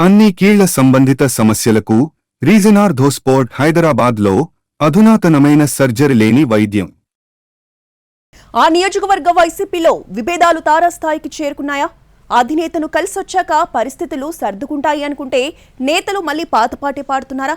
అన్ని కీళ్ల సంబంధిత సమస్యలకు రీజనార్థోస్పోర్ట్ హైదరాబాద్లో అధునాతనమైన సర్జరీ లేని వైద్యం. ఆ నియోజకవర్గ వైసీపీలో విభేదాలు తారాస్థాయికి చేరుకున్నాయా? అధినేతను కలిసొచ్చాక పరిస్థితులు సర్దుకుంటాయి అనుకుంటే నేతలు మళ్లీ పాతపాటే పాడుతున్నారా?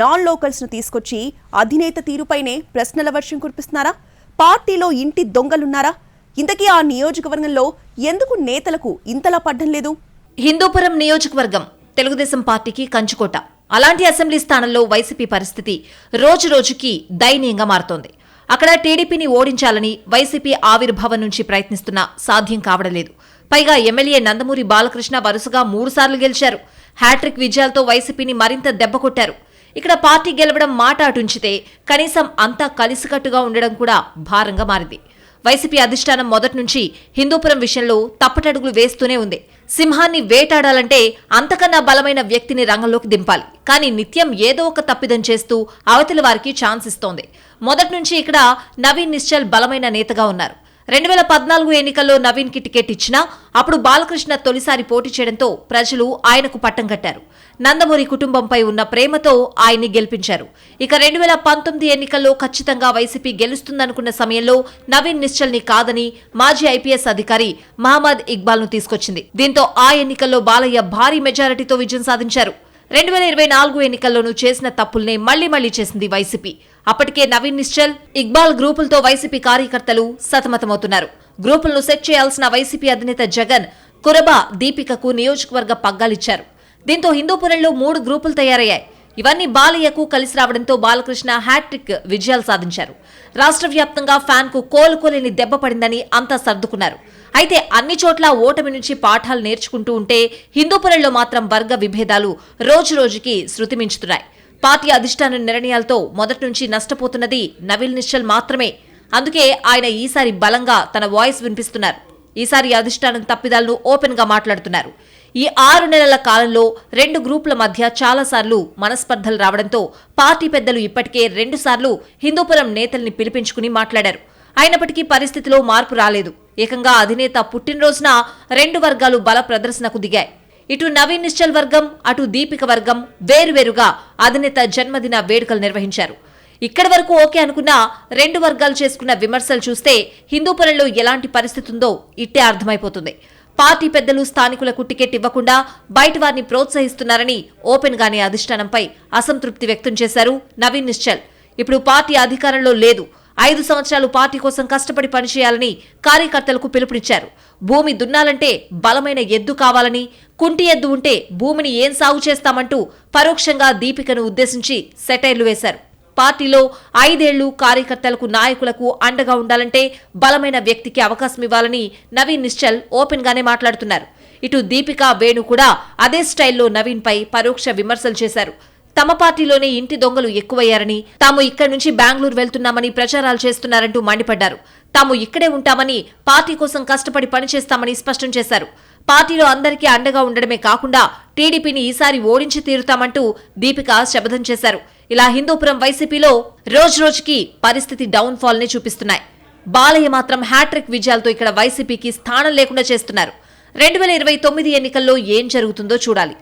నాన్ లోకల్స్ ను తీసుకొచ్చి అధినేత తీరుపైనే ప్రశ్నల వర్షం కురిపిస్తున్నారా? పార్టీలో ఇంటి దొంగలున్నారా? ఇంతకీ ఆ నియోజకవర్గంలో ఎందుకు నేతలకు ఇంతలా పడ్డం లేదు? హిందూపురం నియోజకవర్గం తెలుగుదేశం పార్టీకి కంచుకోట. అలాంటి అసెంబ్లీ స్థానంలో వైసీపీ పరిస్థితి రోజు రోజుకి దయనీయంగా మారుతోంది. అక్కడ టీడీపీని ఓడించాలని వైసీపీ ఆవిర్భావం నుంచి ప్రయత్నిస్తున్నా సాధ్యం కావడలేదు. పైగా ఎమ్మెల్యే నందమూరి బాలకృష్ణ వరుసగా 3 సార్లు గెలిచారు. హ్యాట్రిక్ విజయాలతో వైసీపీని మరింత దెబ్బకొట్టారు. ఇక్కడ పార్టీ గెలవడం మాట అటుంచితే కనీసం అంతా కలిసికట్టుగా ఉండడం కూడా భారంగా మారింది. వైసీపీ అధిష్టానం మొదటి నుంచి హిందూపురం విషయంలో తప్పటడుగులు వేస్తూనే ఉంది. సింహాన్ని వేటాడాలంటే అంతకన్నా బలమైన వ్యక్తిని రంగంలోకి దింపాలి. కానీ నిత్యం ఏదో ఒక తప్పిదం చేస్తూ అవతలి వారికి ఛాన్స్ ఇస్తోంది. మొదటి నుంచి ఇక్కడ నవీన్ నిశ్చల్ బలమైన నేతగా ఉన్నారు. 2014 ఎన్నికల్లో నవీన్ కి టికెట్ ఇచ్చినా అప్పుడు బాలకృష్ణ తొలిసారి పోటీ చేయడంతో ప్రజలు ఆయనకు పట్టం కట్టారు. నందమూరి కుటుంబంపై ఉన్న ప్రేమతో ఆయన్ని గెలిపించారు. ఇక 2019 ఎన్నికల్లో ఖచ్చితంగా వైసీపీ గెలుస్తుందనుకున్న సమయంలో నవీన్ నిశ్చల్ ని కాదని మాజీ ఐపీఎస్ అధికారి మహమ్మద్ ఇక్బాల్ ను తీసుకొచ్చింది. దీంతో ఆ ఎన్నికల్లో బాలయ్య భారీ మెజారిటీతో విజయం సాధించారు. 2024 ఎన్నికల్లోనూ చేసిన తప్పుల్నే మళ్లీ చేసింది వైసీపీ. అప్పటికే నవీన్ నిశ్చల్, ఇక్బాల్ గ్రూపులతో వైసీపీ కార్యకర్తలు సతమతమవుతున్నారు. గ్రూపులను సెట్ చేయాల్సిన వైసీపీ అధినేత జగన్ కురబా దీపికకు నియోజకవర్గ పగ్గాలిచ్చారు. దీంతో హిందూపురంలో 3 గ్రూపులు తయారయ్యాయి. ఇవన్నీ బాలయ్యకు కలిసి రావడంతో బాలకృష్ణ హ్యాట్రిక్ విజయాలు సాధించారు. రాష్ట్ర వ్యాప్తంగా ఫ్యాన్ కు కోలుకోలేని దెబ్బ పడిందని అంతా సర్దుకున్నారు. అయితే అన్ని చోట్ల ఓటమి నుంచి పాఠాలు నేర్చుకుంటూ ఉంటే హిందూపురంలో మాత్రం వర్గ విభేదాలు రోజురోజుకి శృతిమించుతున్నాయి. పార్టీ అధిష్టాన నిర్ణయాలతో మొదటి నుంచి నష్టపోతున్నది నవీన్ నిశ్చల్ మాత్రమే. అందుకే ఆయన ఈసారి బలంగా తన వాయిస్ వినిపిస్తున్నారు. ఈసారి అధిష్టానం తప్పిదాలను ఓపెన్ గా మాట్లాడుతున్నారు. ఈ 6 నెలల కాలంలో 2 గ్రూపుల మధ్య చాలాసార్లు మనస్పర్ధలు రావడంతో పార్టీ పెద్దలు ఇప్పటికే 2 సార్లు హిందూపురం నేతల్ని పిలిపించుకుని మాట్లాడారు. అయినప్పటికీ పరిస్థితిలో మార్పు రాలేదు. ఏకంగా అధినేత పుట్టినరోజున 2 వర్గాలు బల ప్రదర్శనకు దిగాయి. ఇటు నవీన్ నిశ్చల్ వర్గం, అటు దీపిక వర్గం వేరువేరుగా అధినేత జన్మదిన వేడుకలు నిర్వహించారు. ఇక్కడి వరకు ఓకే అనుకున్నా 2 వర్గాలు చేసుకున్న విమర్శలు చూస్తే హిందూపురంలో ఎలాంటి పరిస్థితి ఉందో ఇట్టే అర్థమైపోతుంది. పార్టీ పెద్దలు స్థానికులకు టికెట్ ఇవ్వకుండా బయట వారిని ప్రోత్సహిస్తున్నారని ఓపెన్ గానే అధిష్టానంపై అసంతృప్తి వ్యక్తం చేశారు నవీన్ నిశ్చల్. ఇప్పుడు పార్టీ అధికారంలో లేదు, 5 సంవత్సరాలు పార్టీ కోసం కష్టపడి పనిచేయాలని కార్యకర్తలకు పిలుపునిచ్చారు. భూమి దున్నాలంటే బలమైన ఎద్దు కావాలని, కుంటి ఎద్దు ఉంటే భూమిని ఏం సాగు చేస్తామంటూ పరోక్షంగా దీపికను ఉద్దేశించి సెటైర్లు వేశారు. పార్టీలో 5 ఏళ్లు కార్యకర్తలకు, నాయకులకు అండగా ఉండాలంటే బలమైన వ్యక్తికి అవకాశం ఇవ్వాలని నవీన్ నిశ్చల్ ఓపెన్ గానే మాట్లాడుతున్నారు. ఇటు దీపిక, వేణు కూడా అదే స్టైల్లో నవీన్ పై పరోక్ష విమర్శలు చేశారు. తమ పార్టీలోనే ఇంటి దొంగలు ఎక్కువయ్యారని, తాము ఇక్కడి నుంచి బెంగళూరు వెళ్తున్నామని ప్రచారాలు చేస్తున్నారంటూ మండిపడ్డారు. తాము ఇక్కడే ఉంటామని, పార్టీ కోసం కష్టపడి పనిచేస్తామని స్పష్టం చేశారు. పార్టీలో అందరికీ అండగా ఉండడమే కాకుండా టీడీపీని ఈసారి ఓడించి తీరుతామంటూ దీపిక శపథం చేశారు. ఇలా హిందూపురం వైసీపీలో రోజురోజుకి పరిస్థితి డౌన్ ఫాల్ ని చూపిస్తున్నాయి. బాలయ్య మాత్రం హ్యాట్రిక్ విజయాలతో ఇక్కడ వైసీపీకి స్థానం లేకుండా చేస్తున్నారు. 2029 ఎన్నికల్లో ఏం జరుగుతుందో చూడాలి.